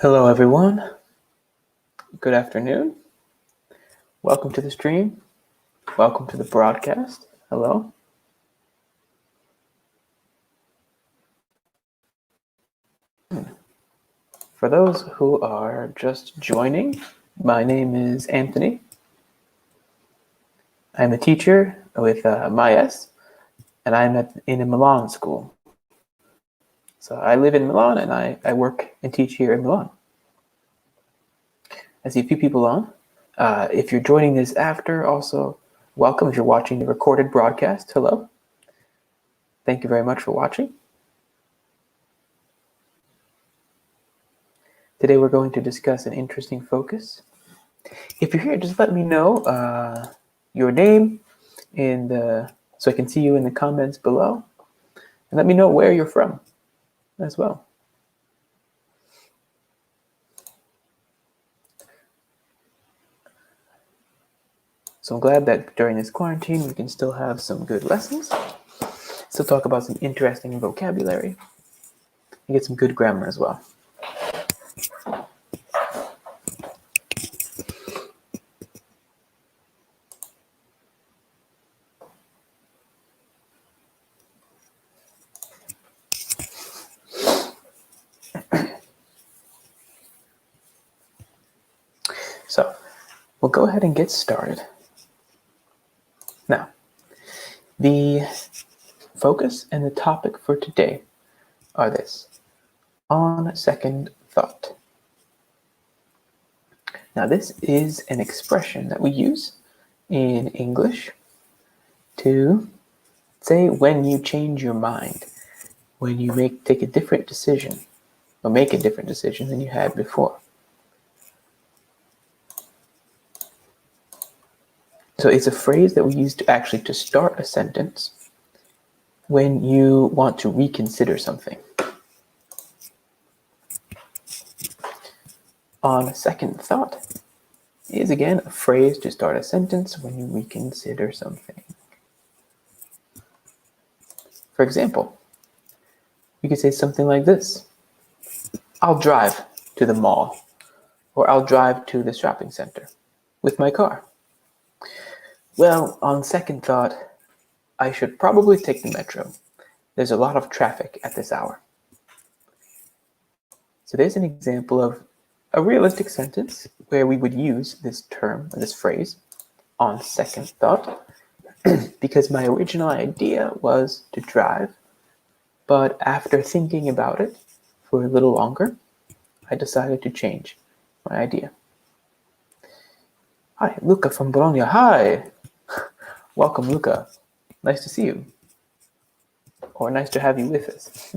Hello everyone, good afternoon, welcome to the stream, welcome to the broadcast, hello. For those who are just joining, my name is Anthony. I'm a teacher with MyS, and I'm in a Milan school. So I live in Milan and I work and teach here in Milan. I see a few people on. If you're joining this after, also welcome. If you're watching the recorded broadcast, hello. Thank you very much for watching. Today we're going to discuss an interesting focus. If you're here, just let me know your name so I can see you in the comments below. And let me know where you're from as well. So I'm glad that during this quarantine we can still have some good lessons, still talk about some interesting vocabulary, and get some good grammar as well. So we'll go ahead and get started. Now, the focus and the topic for today are this: on second thought. Now, this is an expression that we use in English to say when you change your mind, when you take a different decision, or make a different decision than you had before. So it's a phrase that we use to start a sentence when you want to reconsider something. On second thought is again a phrase to start a sentence when you reconsider something. For example, you could say something like this: I'll drive to the mall, or I'll drive to the shopping center with my car. Well, on second thought, I should probably take the metro. There's a lot of traffic at this hour. So there's an example of a realistic sentence where we would use this term, or this phrase, on second thought, because my original idea was to drive, but after thinking about it for a little longer, I decided to change my idea. Hi, Luca from Bologna. Hi! Welcome, Luca. Nice to see you. Or nice to have you with us.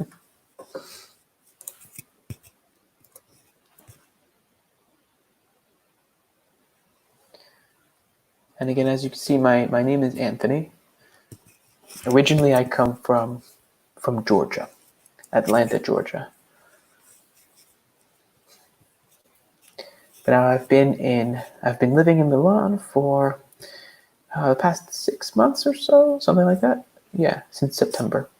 And again, as you can see, my name is Anthony. Originally, I come from Georgia, Atlanta, Georgia. But now I've been living in Milan for the past 6 months or so, something like that. Yeah, since September.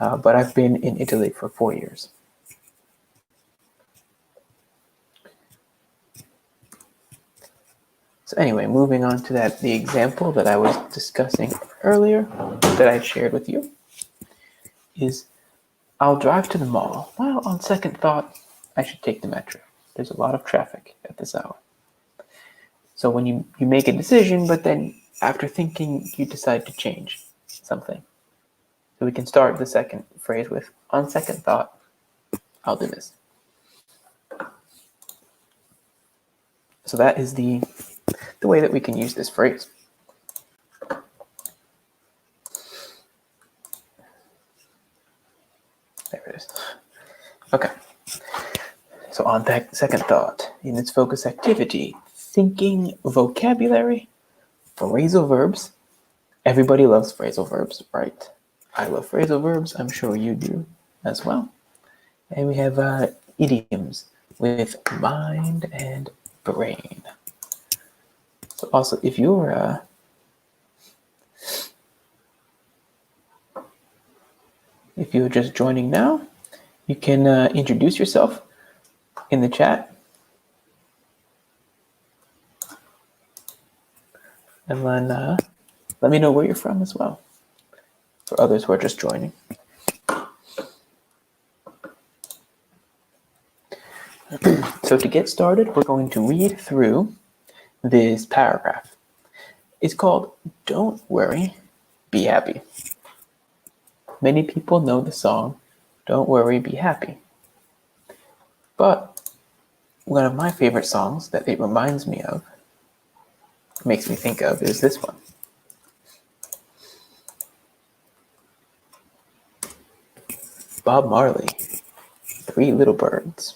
But I've been in Italy for 4 years. So anyway, moving on to the example that I was discussing earlier, that I shared with you, is I'll drive to the mall. Well, on second thought, I should take the metro. There's a lot of traffic at this hour. So when you make a decision, but then after thinking, you decide to change something. So we can start the second phrase with, on second thought, I'll do this. So that is the way that we can use this phrase. There it is. Okay. So on that second thought, in its focus activity, thinking vocabulary, phrasal verbs. Everybody loves phrasal verbs, right? I love phrasal verbs. I'm sure you do as well. And we have idioms with mind and brain. So also, if you're just joining now, you can introduce yourself in the chat. And then let me know where you're from as well, for others who are just joining. So to get started, we're going to read through this paragraph. It's called Don't Worry, Be Happy. Many people know the song, Don't Worry, Be Happy. But one of my favorite songs that it reminds me of, makes me think of, is this one. Bob Marley, Three Little Birds.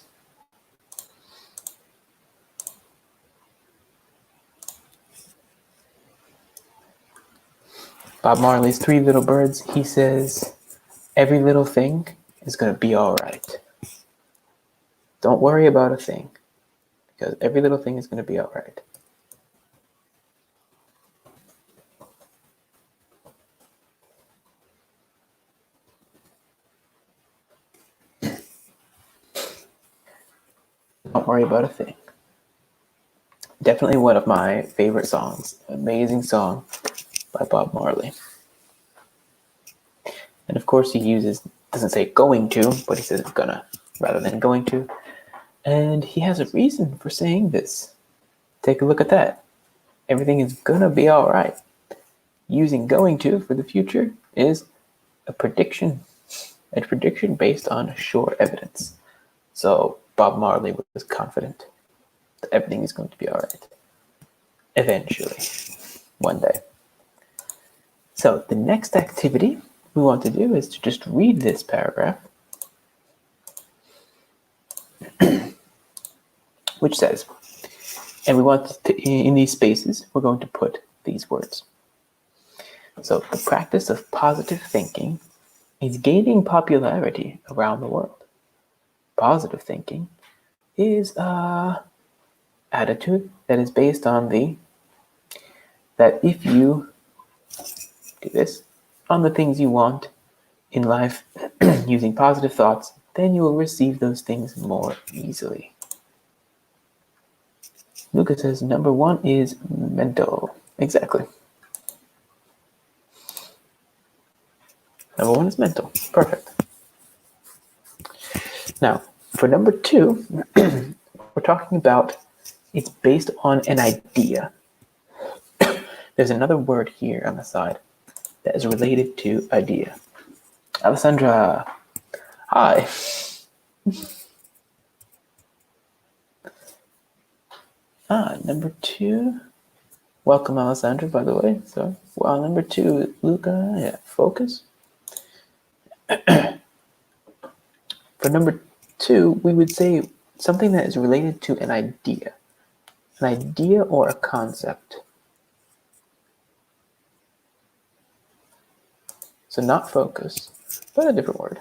Bob Marley's Three Little Birds, he says, every little thing is going to be all right. Don't worry about a thing, because every little thing is going to be all right. Don't worry about a thing. Definitely one of my favorite songs. Amazing song by Bob Marley. And of course he doesn't say going to, but he says gonna rather than going to. And he has a reason for saying this. Take a look at that. Everything is gonna be all right. Using going to for the future is a prediction based on sure evidence. So Bob Marley was confident that everything is going to be all right. Eventually, one day. So the next activity we want to do is to just read this paragraph, which says, and we want to, in these spaces, we're going to put these words. So the practice of positive thinking is gaining popularity around the world. Positive thinking is an attitude that is based on that if you do this, on the things you want in life using positive thoughts, then you will receive those things more easily. Lucas says number 1 is mental. Exactly. Number 1 is mental. Perfect. Now, for number 2, we're talking about it's based on an idea. There's another word here on the side that is related to idea. Alessandra, hi. Number 2. Welcome, Alessandra, by the way. So, well, number 2, Luca, yeah, focus. For number 2, we would say something that is related to an idea or a concept. So not focus, but a different word.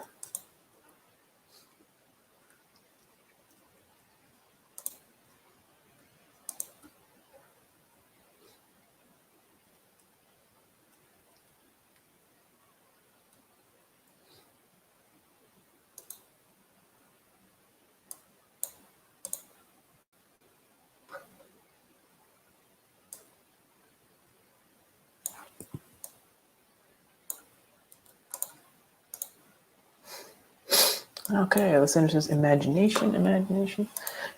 Okay, let's enter this imagination.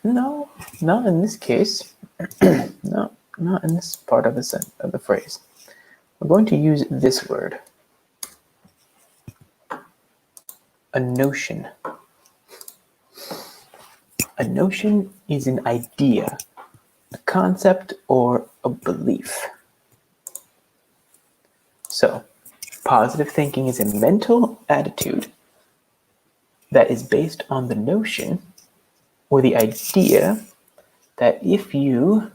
No, not in this case. No, not in this part of the phrase. We're going to use this word. A notion. A notion is an idea, a concept, or a belief. So, positive thinking is a mental attitude that is based on the notion or the idea that if you,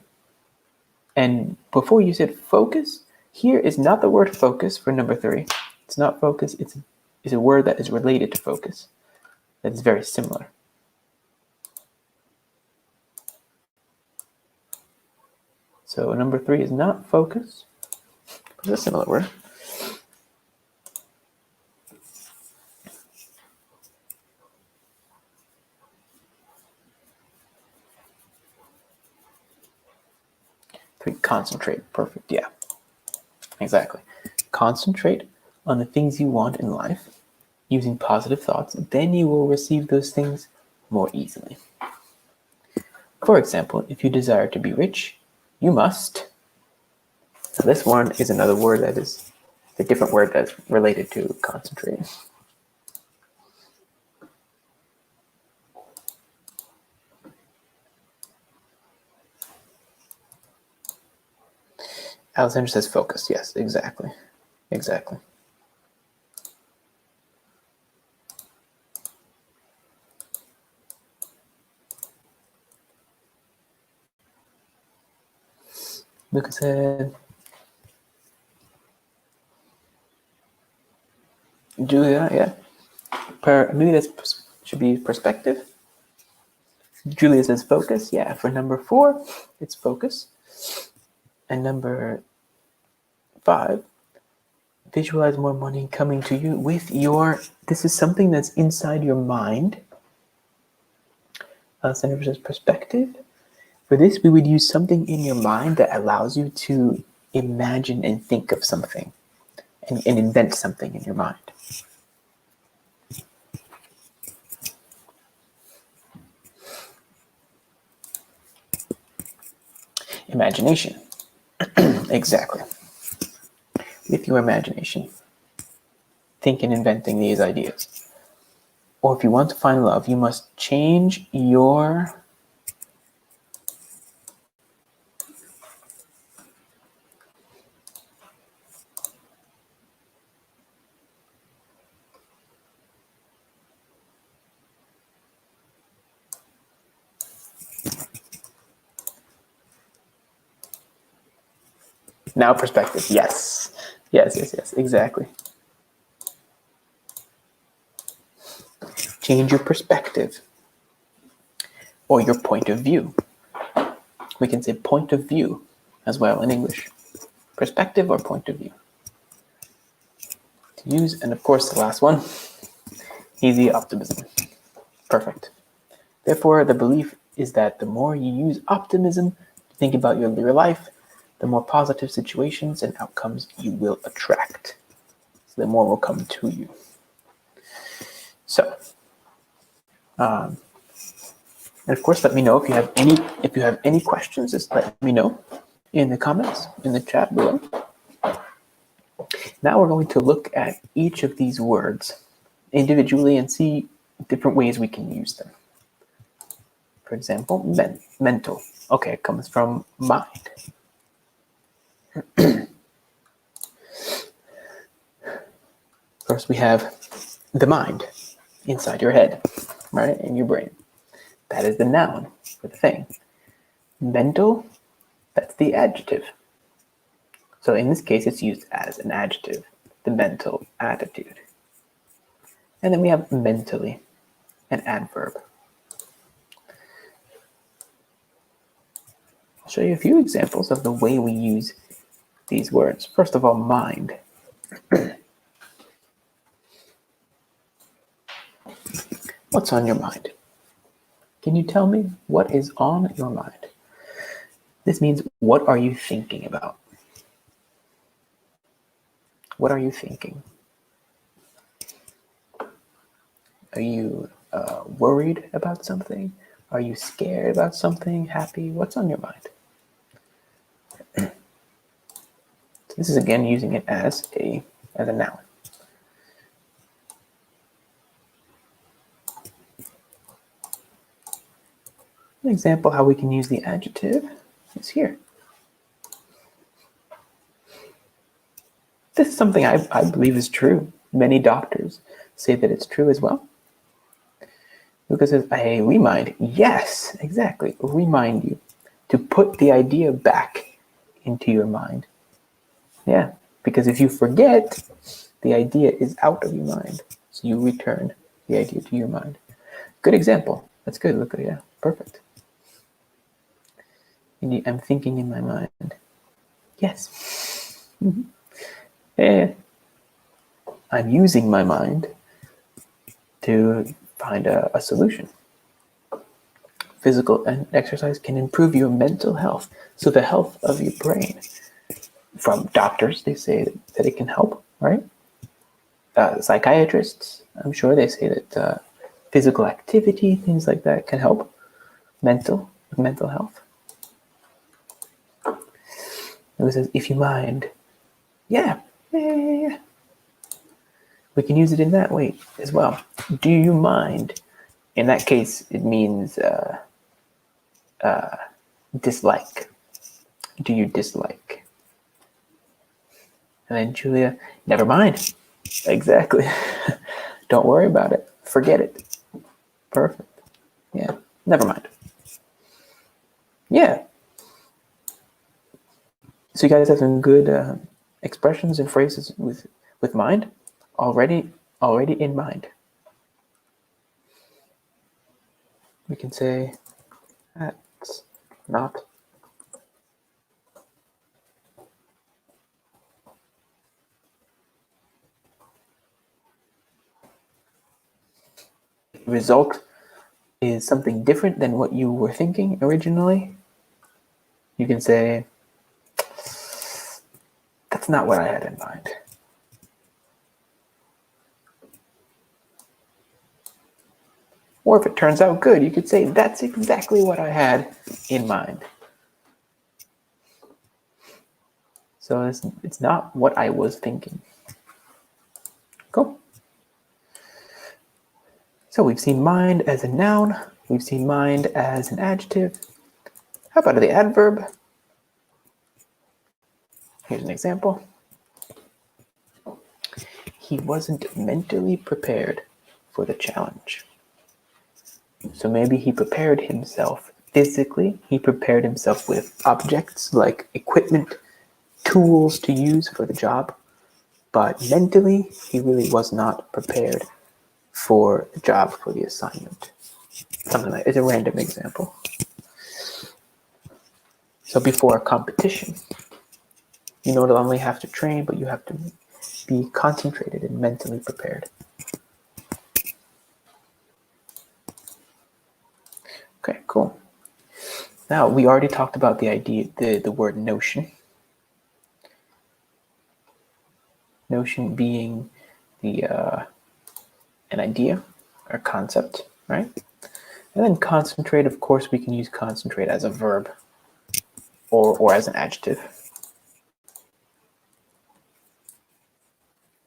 and before you said focus, here is not the word focus for number 3. It's not focus, it's a word that is related to focus, that is very similar. So number 3 is not focus, it's a similar word. 3, concentrate. Perfect. Yeah, exactly. Concentrate on the things you want in life using positive thoughts. Then you will receive those things more easily. For example, if you desire to be rich, you must. So this one is another word that is a different word that's related to concentrate. Alexander says focus. Yes, exactly. Exactly. Lucas said, Julia, yeah. Maybe that should be perspective. Julia says focus. Yeah, for number 4, it's focus. And number 5, visualize more money coming to you with your, this is something that's inside your mind. Alexander says perspective. For this, we would use something in your mind that allows you to imagine and think of something and invent something in your mind. Imagination. Exactly. With your imagination, think in inventing these ideas. Or if you want to find love, you must change your now perspective. Yes. Yes, exactly. Change your perspective or your point of view. We can say point of view as well in English. Perspective or point of view. To use, and of course the last one, easy optimism. Perfect. Therefore, the belief is that the more you use optimism to think about your life, the more positive situations and outcomes you will attract. So the more will come to you. So, and of course, let me know if you have any questions. Just let me know in the comments in the chat below. Now we're going to look at each of these words individually and see different ways we can use them. For example, mental. Okay, it comes from mind. First, we have the mind inside your head, right, in your brain. That is the noun for the thing. Mental, that's the adjective. So in this case, it's used as an adjective, the mental attitude. And then we have mentally, an adverb. I'll show you a few examples of the way we use these words. First of all, mind. What's on your mind? Can you tell me what is on your mind? This means, what are you thinking about? What are you thinking? Are you worried about something? Are you scared about something? Happy? What's on your mind? So this is again using it as a noun. An example how we can use the adjective is here. This is something I believe is true. Many doctors say that it's true as well. Lucas says, I remind. Yes, exactly. Remind you to put the idea back into your mind. Yeah, because if you forget, the idea is out of your mind. So you return the idea to your mind. Good example. That's good. Look at it. Yeah, perfect. I'm thinking in my mind. Yes. Mm-hmm. Yeah. I'm using my mind to find a solution. physical exercise can improve your mental health, so the health of your brain. From doctors, they say that it can help, right? Psychiatrists, I'm sure they say that physical activity, things like that, can help mental health. It says, if you mind, yeah. We can use it in that way as well. Do you mind? In that case, it means dislike. Do you dislike? And then Julia, never mind. Exactly. Don't worry about it. Forget it. Perfect. Yeah. Never mind. Yeah. So you guys have some good expressions and phrases with mind already in mind. We can say that's not result is something different than what you were thinking originally. You can say that's not what I had in mind. Or if it turns out good, you could say that's exactly what I had in mind. So it's not what I was thinking. Cool. So we've seen mind as a noun. We've seen mind as an adjective. How about the adverb? Here's an example. He wasn't mentally prepared for the challenge. So maybe he prepared himself physically. He prepared himself with objects like equipment, tools to use for the job. But mentally, he really was not prepared for the job, for the assignment. Something like it's a random example. So before a competition, you not only have to train, but you have to be concentrated and mentally prepared. Okay, cool. Now, we already talked about the idea, the word notion. Notion being an idea or concept, right? And then concentrate, of course, we can use concentrate as a verb or as an adjective.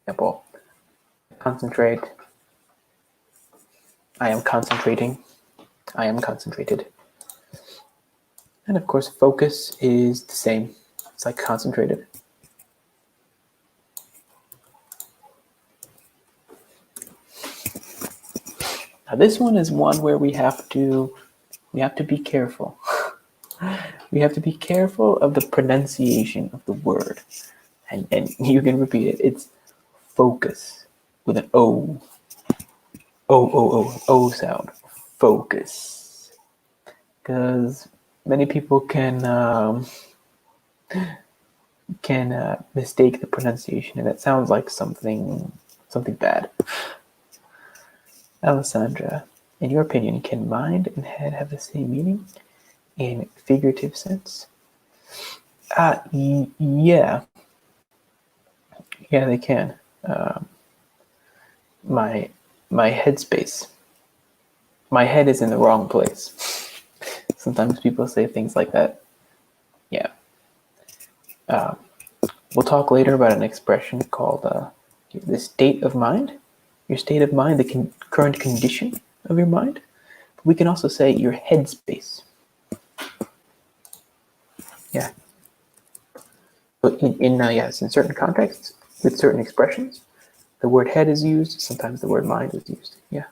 Example, concentrate, I am concentrating, I am concentrated. And of course, focus is the same. It's like concentrated. Now this one is one where we have to be careful. We have to be careful of the pronunciation of the word. And you can repeat it. It's focus with an O. O sound. Focus. Because many people can mistake the pronunciation, and it sounds like something bad. Alessandra, in your opinion, can mind and head have the same meaning in figurative sense? Yeah, they can. My headspace. My head is in the wrong place. Sometimes people say things like that. Yeah. We'll talk later about an expression called the state of mind. Your state of mind, the current condition of your mind. But we can also say your headspace. Yeah. But in certain contexts, with certain expressions, the word head is used. Sometimes the word mind is used. Yeah.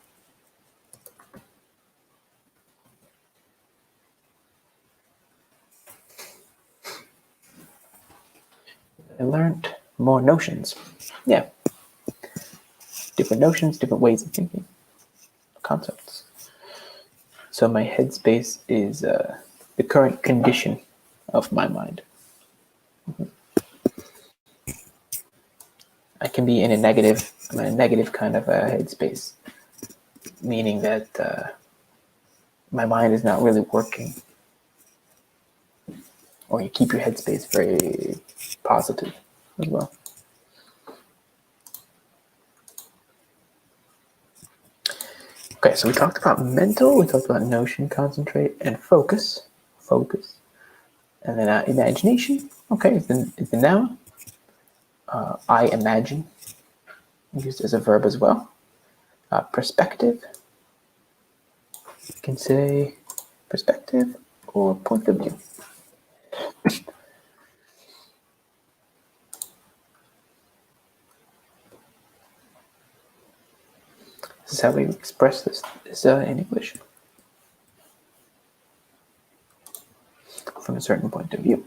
I learned more notions. Yeah. Different notions, different ways of thinking, concepts. So my headspace is the current condition of my mind. Mm-hmm. I can be in a negative kind of headspace, meaning that my mind is not really working, or you keep your headspace very positive as well. Okay, so we talked about mental, we talked about notion, concentrate, and focus. Focus. And then imagination. Okay, it's the noun. I imagine, used as a verb as well. Perspective. You can say perspective or point of view. This is how we express this in English from a certain point of view.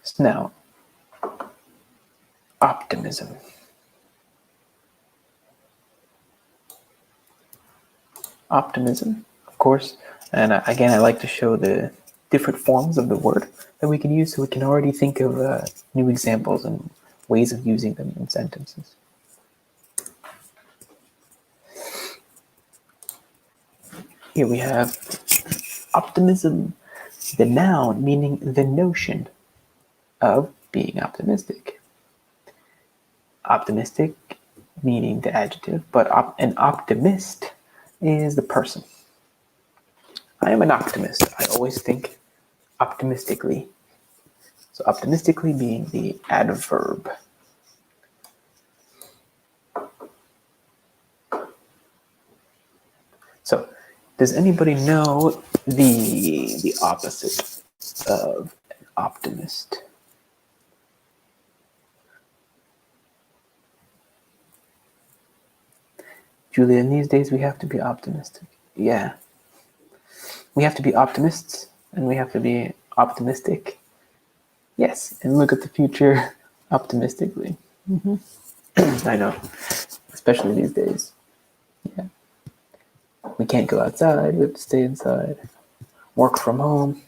So now, optimism. Optimism, of course, and again, I like to show the different forms of the word that we can use so we can already think of new examples and ways of using them in sentences. Here we have optimism, the noun meaning the notion of being optimistic. Optimistic meaning the adjective, but an optimist is the person. I am an optimist. I always think optimistically. So optimistically being the adverb. So does anybody know the opposite of an optimist? Julia, in these days we have to be optimistic. Yeah. We have to be optimists and we have to be optimistic. Yes, and look at the future optimistically. I know, especially these days. Yeah. We can't go outside, we have to stay inside. Work from home.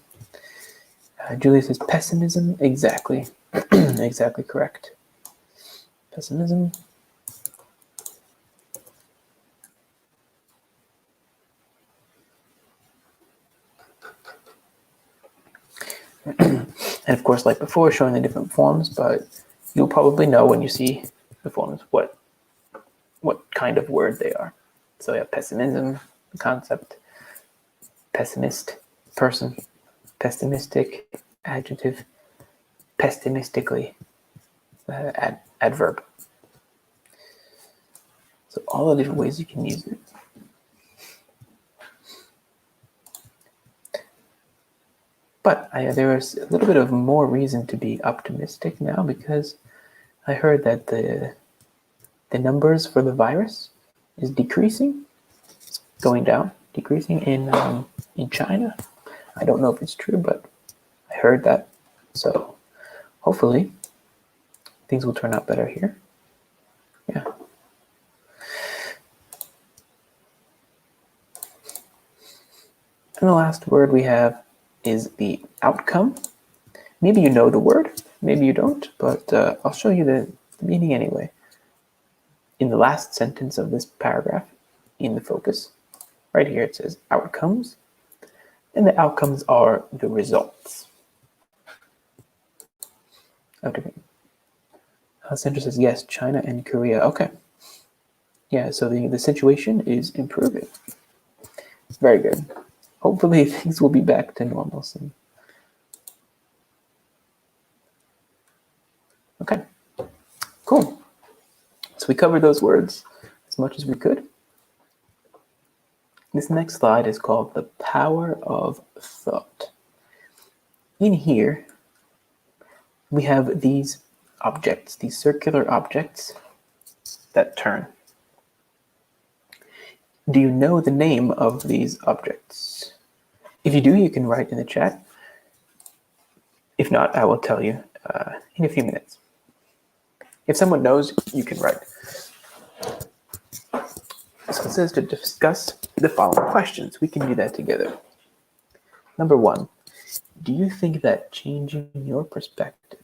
Julia says pessimism. Exactly. Exactly correct. Pessimism. And of course, like before, showing the different forms, but you'll probably know when you see the forms what kind of word they are. So we have pessimism, the concept, pessimist, person, pessimistic, adjective, pessimistically, adverb. So all the different ways you can use it. But there is a little bit of more reason to be optimistic now because I heard that the numbers for the virus is decreasing. It's going down, decreasing in China. I don't know if it's true, but I heard that. So hopefully things will turn out better here. Yeah. And the last word we have is the outcome. Maybe you know the word, maybe you don't, but I'll show you the meaning anyway. In the last sentence of this paragraph, in the focus, right here it says outcomes, and the outcomes are the results. Okay. Sandra says, yes, China and Korea. Okay. Yeah, so the situation is improving. Very good. Hopefully things will be back to normal soon. Okay, cool. So we covered those words as much as we could. This next slide is called the power of thought. In here, we have these objects, these circular objects that turn. Do you know the name of these objects? If you do, you can write in the chat. If not, I will tell you in a few minutes. If someone knows, you can write. So it says to discuss the following questions. We can do that together. Number one, do you think that changing your perspective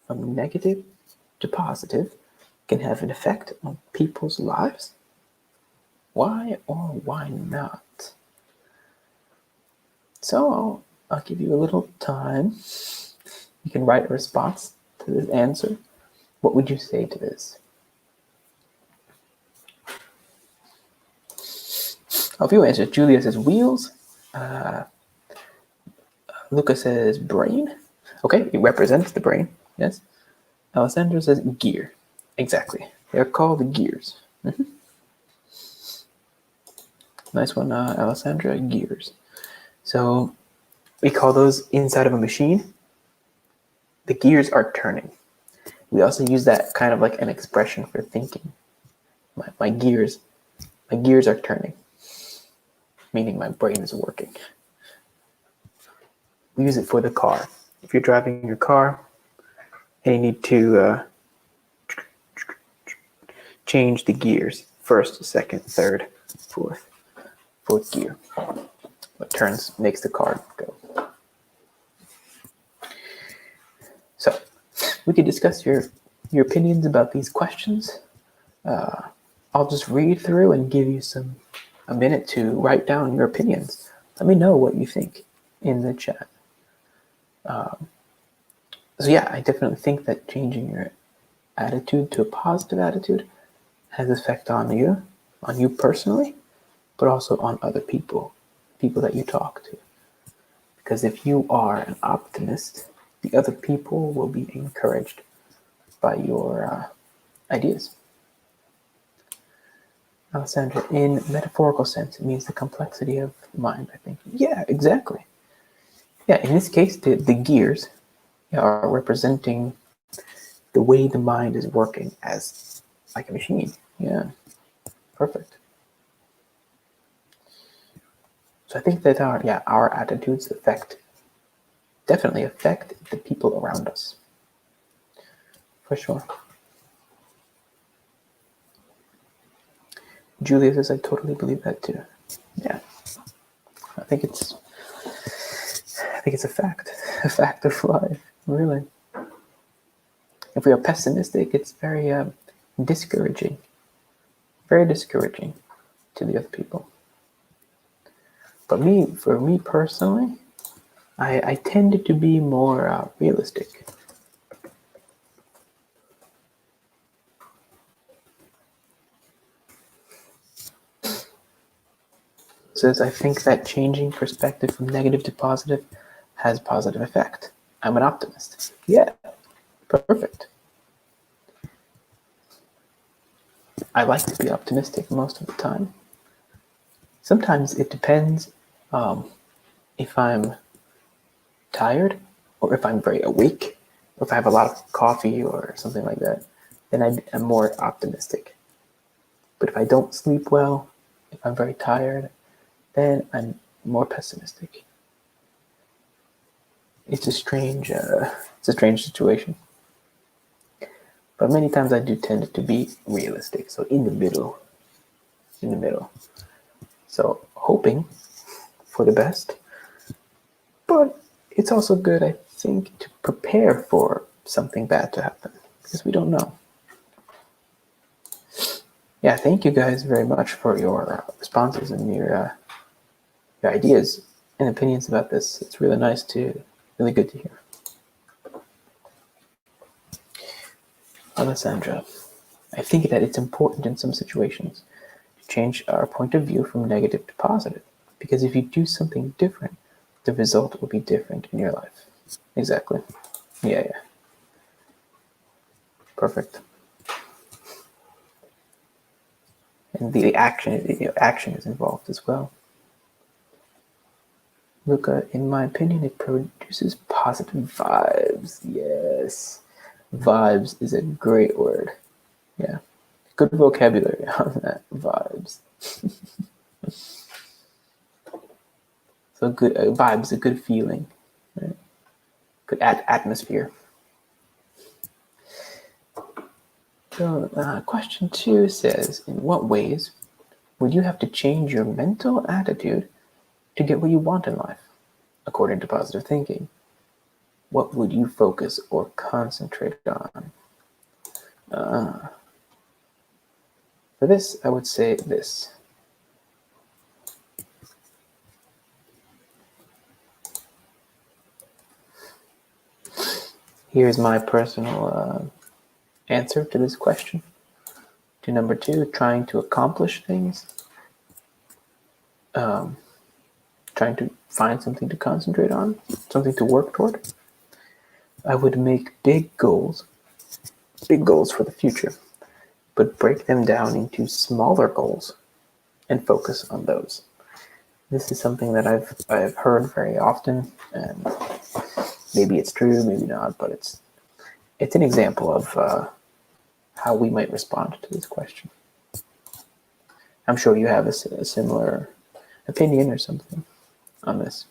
from negative to positive can have an effect on people's lives? Why or why not? So I'll give you a little time. You can write a response to this answer. What would you say to this? A few answers. Julia says wheels. Luca says brain. Okay, it represents the brain. Yes. Alessandra says gear. Exactly. They're called gears. Mm-hmm. Nice one, Alessandra. Gears. So we call those inside of a machine. The gears are turning. We also use that kind of like an expression for thinking. My gears are turning, meaning my brain is working. We use it for the car. If you're driving your car and you need to change the gears, first, second, third, fourth gear. What makes the car go. So we could discuss your opinions about these questions. I'll just read through and give you a minute to write down your opinions. Let me know what you think in the chat. So yeah, I definitely think that changing your attitude to a positive attitude has effect on you personally, but also on other people that you talk to. Because if you are an optimist, the other people will be encouraged by your ideas. Alessandra, in metaphorical sense, it means the complexity of mind, I think. Yeah, exactly. Yeah, in this case, the gears are representing the way the mind is working as like a machine. Yeah, perfect. So I think that our attitudes definitely affect the people around us. For sure. Julia says, I totally believe that too. Yeah. I think it's a fact of life, really. If we are pessimistic, it's very discouraging. Very discouraging to the other people. But for me personally, I tended to be more realistic. Says, I think that changing perspective from negative to positive has positive effect. I'm an optimist. Yeah, perfect. I like to be optimistic most of the time. Sometimes it depends if I'm tired or if I'm very awake, or if I have a lot of coffee or something like that, then I'm more optimistic. But if I don't sleep well, if I'm very tired, then I'm more pessimistic. It's a strange situation. But many times I do tend to be realistic, so in the middle. So hoping for the best, but it's also good, I think, to prepare for something bad to happen, because we don't know. Yeah, thank you guys very much for your responses and your ideas and opinions about this. It's really good to hear. Alessandra, I think that it's important in some situations to change our point of view from negative to positive, because if you do something different, the result will be different in your life. Exactly. Yeah. Perfect. And the action is involved as well. Luca, in my opinion, it produces positive vibes. Yes. Vibes is a great word. Yeah. Good vocabulary on that. Vibes. So good vibes, a good feeling. Right? Good atmosphere. So question 2 says, in what ways would you have to change your mental attitude to get what you want in life? According to positive thinking, what would you focus or concentrate on? For this, I would say this. Here's my personal answer to this question. To number 2, trying to accomplish things. Trying to find something to concentrate on, something to work toward. I would make big goals for the future, but break them down into smaller goals and focus on those. This is something that I've heard very often, and maybe it's true, maybe not, but it's an example of how we might respond to this question. I'm sure you have a similar opinion or something on this.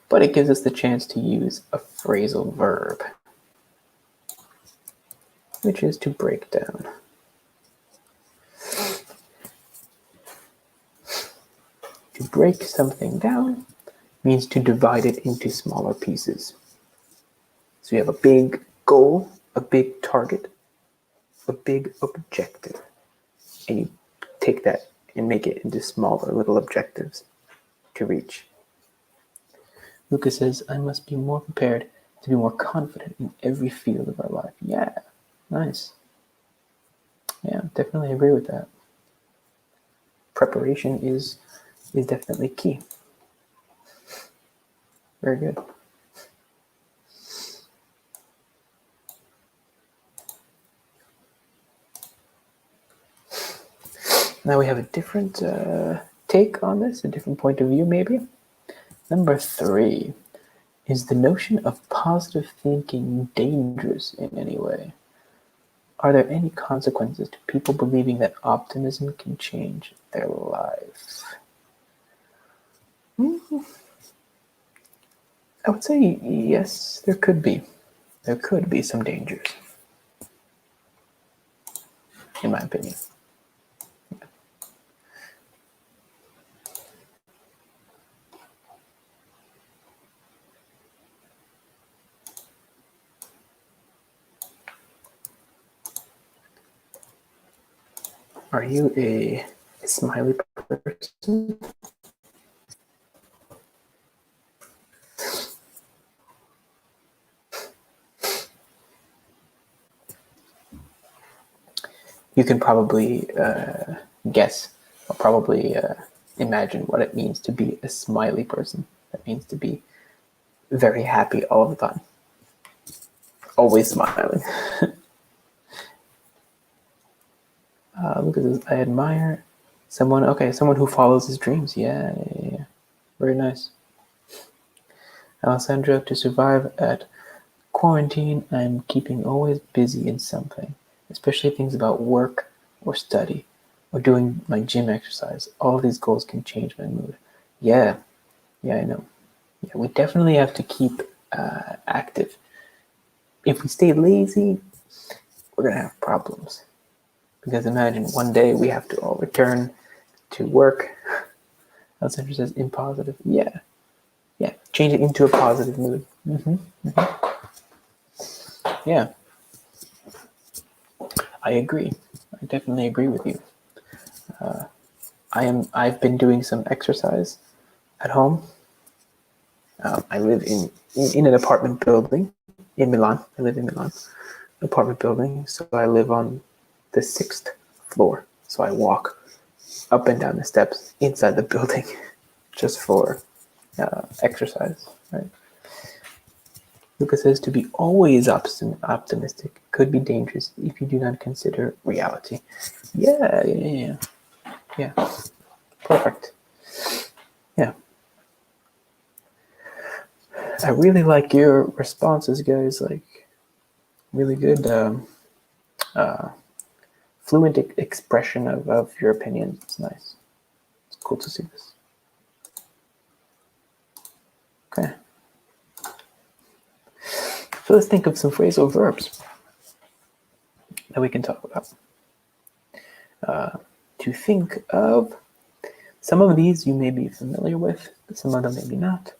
But it gives us the chance to use a phrasal verb, which is to break down. To break something down means to divide it into smaller pieces. So you have a big goal, a big target, a big objective, and you take that and make it into smaller little objectives to reach. Lucas says, I must be more prepared to be more confident in every field of our life. Yeah, nice. Yeah, definitely agree with that. Preparation is definitely key. Very good. Now we have a different take on this, a different point of view maybe. Number 3, is the notion of positive thinking dangerous in any way? Are there any consequences to people believing that optimism can change their life? I would say yes, there could be. There could be some dangers, in my opinion. Are you a smiley person? You can probably guess or probably imagine what it means to be a smiley person. That means to be very happy all the time. Always smiling. Look at this. I admire someone who follows his dreams. Yeah. Very nice. Alessandra, to survive at quarantine, I'm keeping always busy in something, especially things about work or study or doing my gym exercise. All of these goals can change my mood. Yeah, I know. Yeah, we definitely have to keep active. If we stay lazy, we're going to have problems. Because imagine one day we have to all return to work. Alessandra says, in positive. Yeah. Change it into a positive mood. Yeah. I agree. I definitely agree with you. I've been doing some exercise at home. I live in an apartment building in Milan. I live in Milan, apartment building. So I live on the 6th floor. So I walk up and down the steps inside the building just for exercise. Right. Lucas says to be always optimistic could be dangerous if you do not consider reality. Yeah. Perfect. Yeah. I really like your responses, guys. Like, really good, fluent expression of your opinions. It's nice. It's cool to see this. Okay. So let's think of some phrasal verbs that we can talk about. To think of some of these you may be familiar with, some of them maybe not.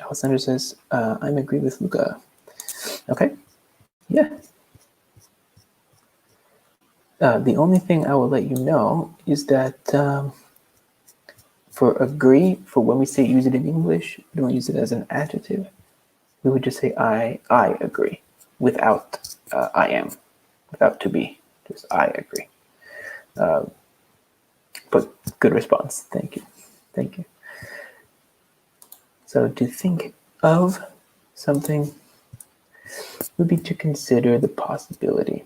Alessandra says, I'm agree with Luca. Okay. Yeah. The only thing I will let you know is that for agree, for when we say use it in English, we don't use it as an adjective. We would just say I agree, without I am, without to be, just I agree. But good response, thank you, thank you. So to think of something would be to consider the possibility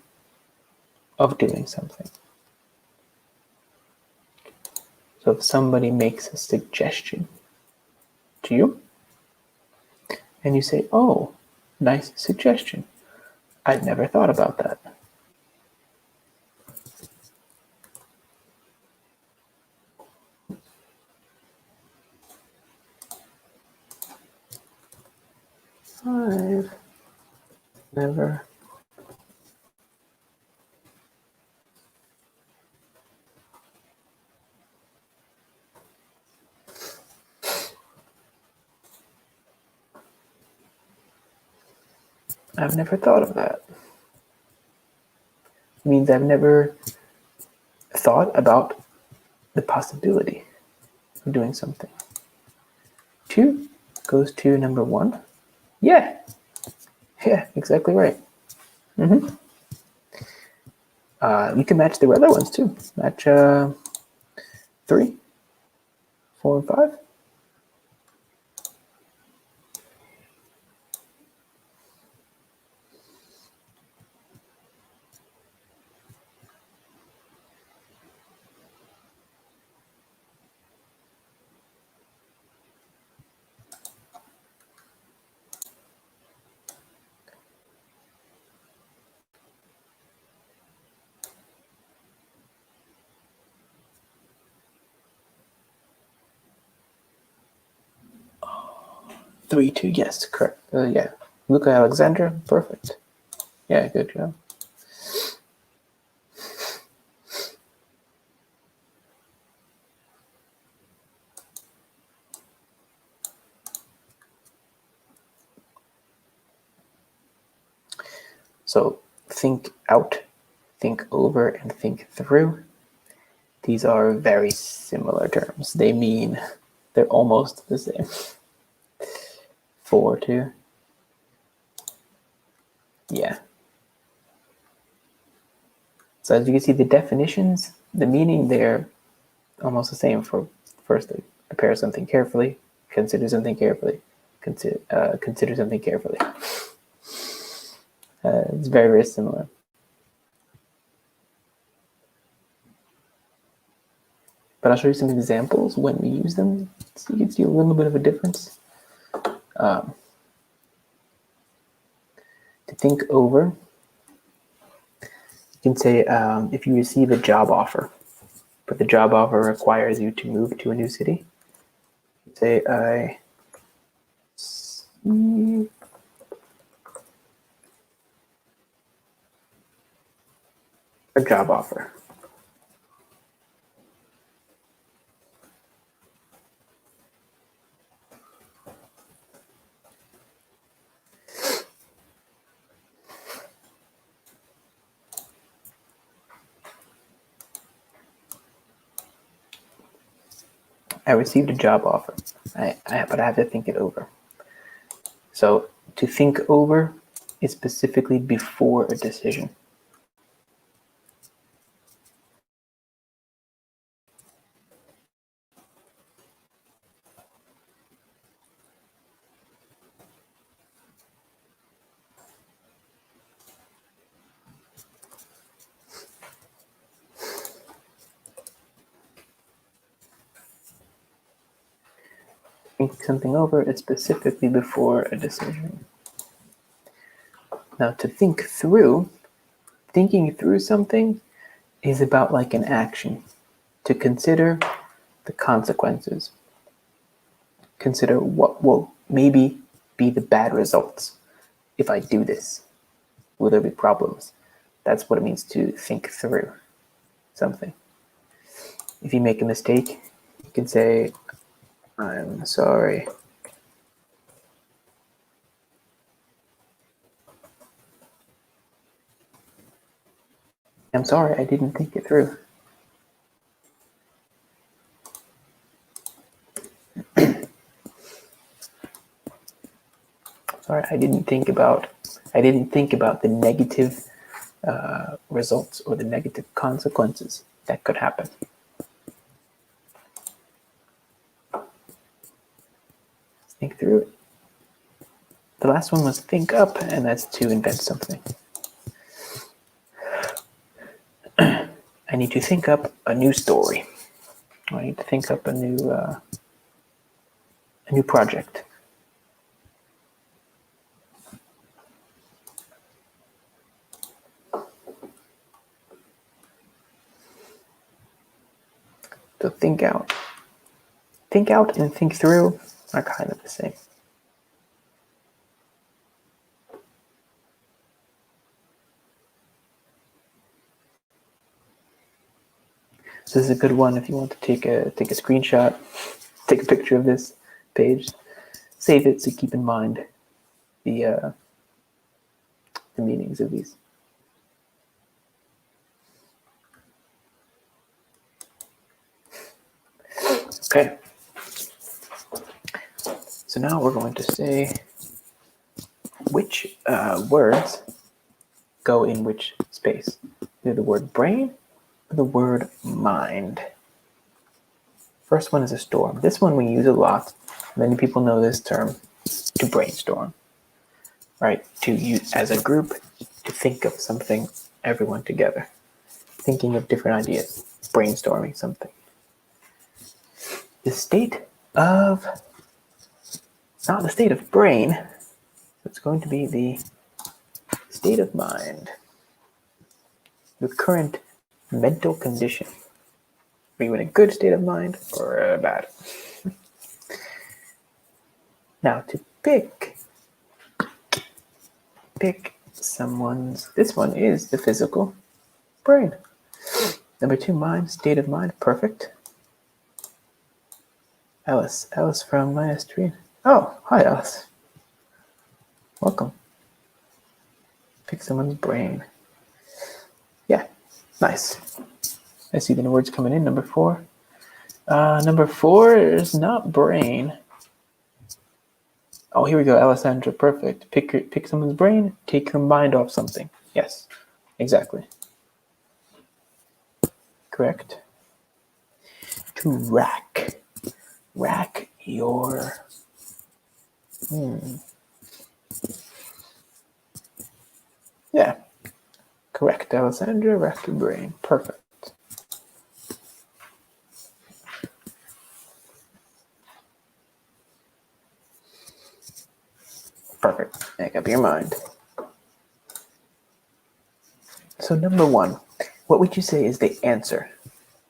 of doing something. So if somebody makes a suggestion to you, and you say, oh, nice suggestion, I'd never thought about that. I've never thought of that. It means I've never thought about the possibility of doing something. 2 goes to number 1. Yeah, exactly right. You can match the other ones too. Match 3, 4, and 5. Three, 2, yes, correct. Yeah, Luca Alexander, perfect. Yeah, good job. So think out, think over, and think through. These are very similar terms. They're almost the same. 4, 2. Yeah. So as you can see, the definitions, the meaning, they're almost the same. For first, prepare something carefully, consider something carefully, consider something carefully. It's very, very similar. But I'll show you some examples when we use them, so you can see a little bit of a difference. To think over, you can say if you receive a job offer, but the job offer requires you to move to a new city, say I see a job offer. I received a job offer, but I have to think it over. So to think over is specifically before a decision. Think something over is specifically before a decision. Now to think through, thinking through something is about like an action. To consider the consequences. Consider what will maybe be the bad results if I do this. Will there be problems? That's what it means to think through something. If you make a mistake, you can say, I'm sorry. I'm sorry, I didn't think it through. Sorry, I didn't think about the negative results or the negative consequences that could happen. Let's think through it. The last one was think up, and that's to invent something. I need to think up a new story. I need to think up a new project. So think out. Think out and think through are kind of the same. So this is a good one if you want to take a screenshot, take a picture of this page, save it so keep in mind the meanings of these. Okay. So now we're going to say which words go in which space. Either the word brain or the word mind. First one is a storm. This one we use a lot. Many people know this term, to brainstorm. Right? To use as a group, to think of something, everyone together. Thinking of different ideas, brainstorming something. The state of, not the state of brain, it's going to be the state of mind. The current mental condition. Are you in a good state of mind or a bad? Now to pick someone's, this one is the physical brain. Number 2, mind, state of mind, perfect. Alice from my stream. Oh, hi Alice. Welcome. Pick someone's brain. Yeah, nice. I see the words coming in. Number 4. Number 4 is not brain. Oh, here we go, Alessandra. Perfect. Pick someone's brain. Take your mind off something. Yes, exactly. Correct. To rack your. Yeah. Correct, Alessandra. Rack your brain. Perfect. Perfect. Make up your mind. So number 1, what would you say is the answer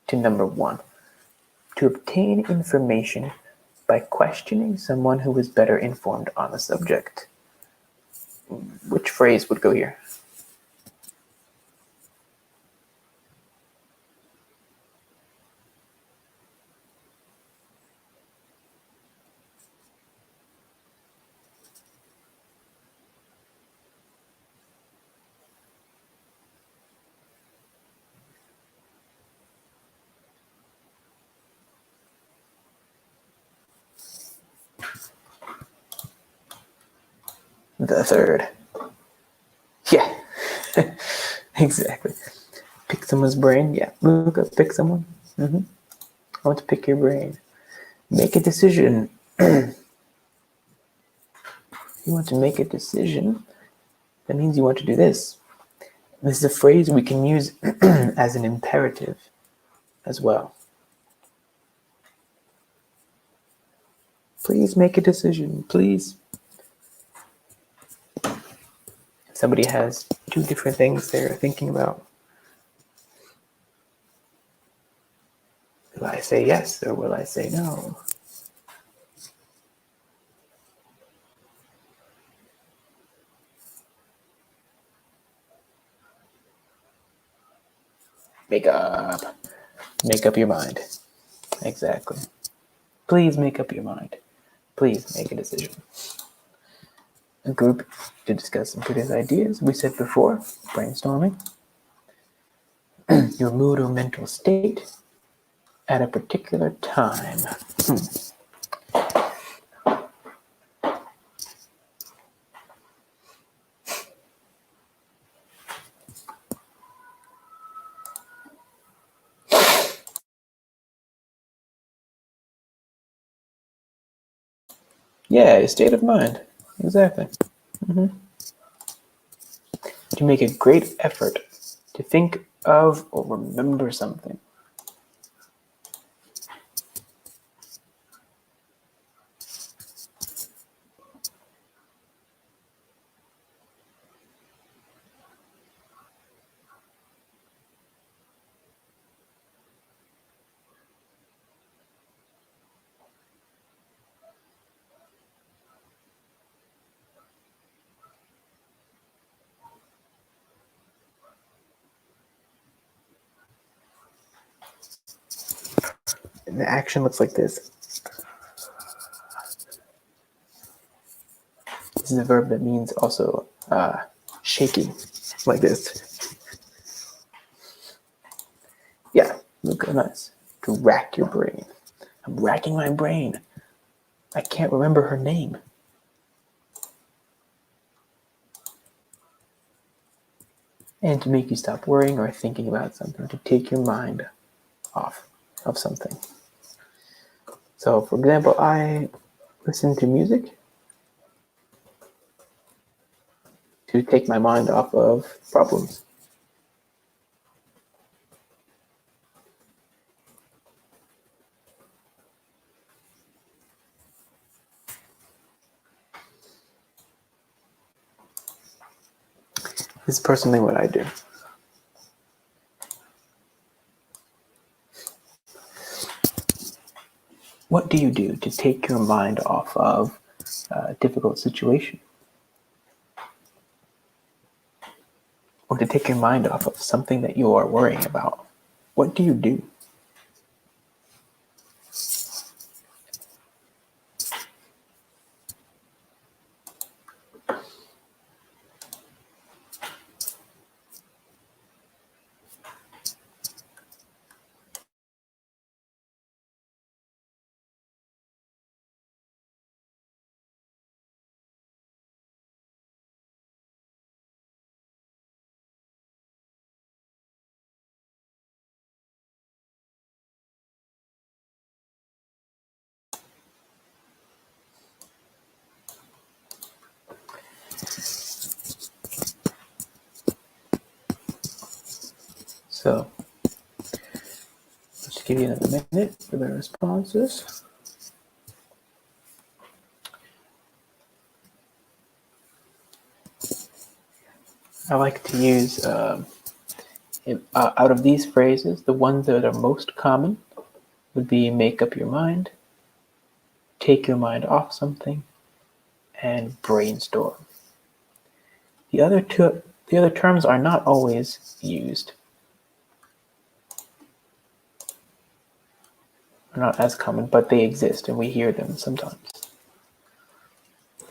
to number 1? To obtain information by questioning someone who is better informed on the subject. Which phrase would go here? The third. Yeah, exactly. Pick someone's brain. Yeah, look up, pick someone. I want to pick your brain. Make a decision. You want to make a decision. That means you want to do this. This is a phrase we can use as an imperative as well. Please make a decision, please. Somebody has 2 different things they're thinking about. Will I say yes or will I say no? Make up your mind. Exactly. Please make up your mind. Please make a decision. A group to discuss some previous ideas. We said before, brainstorming. your mood or mental state at a particular time. Yeah, a state of mind. Exactly. To make a great effort to think of or remember something. And the action looks like this. This is a verb that means also shaking, like this. Yeah, look nice. To rack your brain. I'm racking my brain. I can't remember her name. And to make you stop worrying or thinking about something, to take your mind off of something. So, for example, I listen to music to take my mind off of problems. This is personally what I do. What do you do to take your mind off of a difficult situation? Or to take your mind off of something that you are worrying about? What do you do? So, let's give you another minute for the responses. I like to use, out of these phrases, the ones that are most common would be make up your mind, take your mind off something, and brainstorm. The other terms are not always used. Are not as common, but they exist and we hear them sometimes.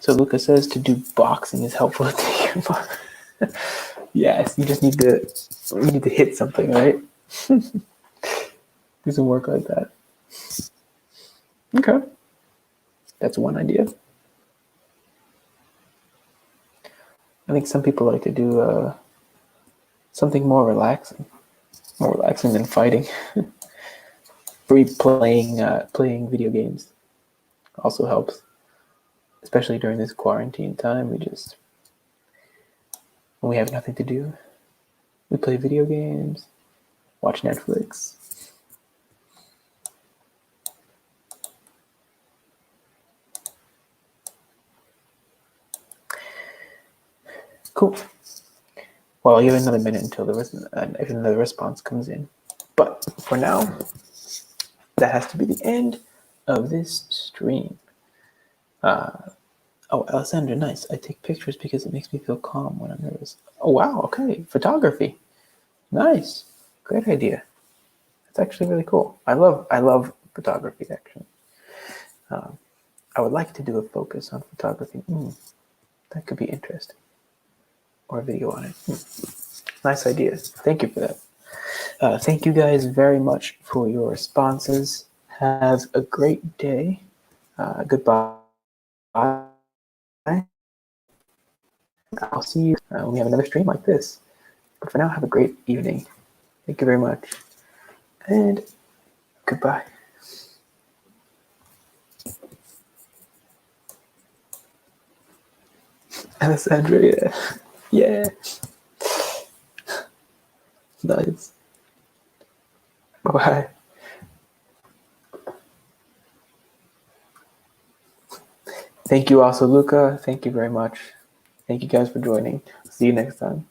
So Luca says to do boxing is helpful to take your mind. Yes, you just need to hit something, right? Do some work like that. Okay. That's one idea. I think some people like to do something more relaxing than fighting. Playing video games also helps, especially during this quarantine time. When we have nothing to do, we play video games, watch Netflix. Cool. Well, I'll give it another minute until the response comes in. But for now, that has to be the end of this stream. Oh, Alessandra, nice. I take pictures because it makes me feel calm when I'm nervous. Oh, wow. Okay. Photography. Nice. Great idea. That's actually really cool. I love photography, actually. I would like to do a focus on photography. That could be interesting. Or a video on it. Nice idea. Thank you for that. Thank you guys very much for your responses. Have a great day. Goodbye. I'll see you when we have another stream like this. But for now, have a great evening. Thank you very much. And goodbye. Alessandria. Yeah. Nice. Bye. Thank you also, Luca. Thank you very much. Thank you guys for joining. See you next time.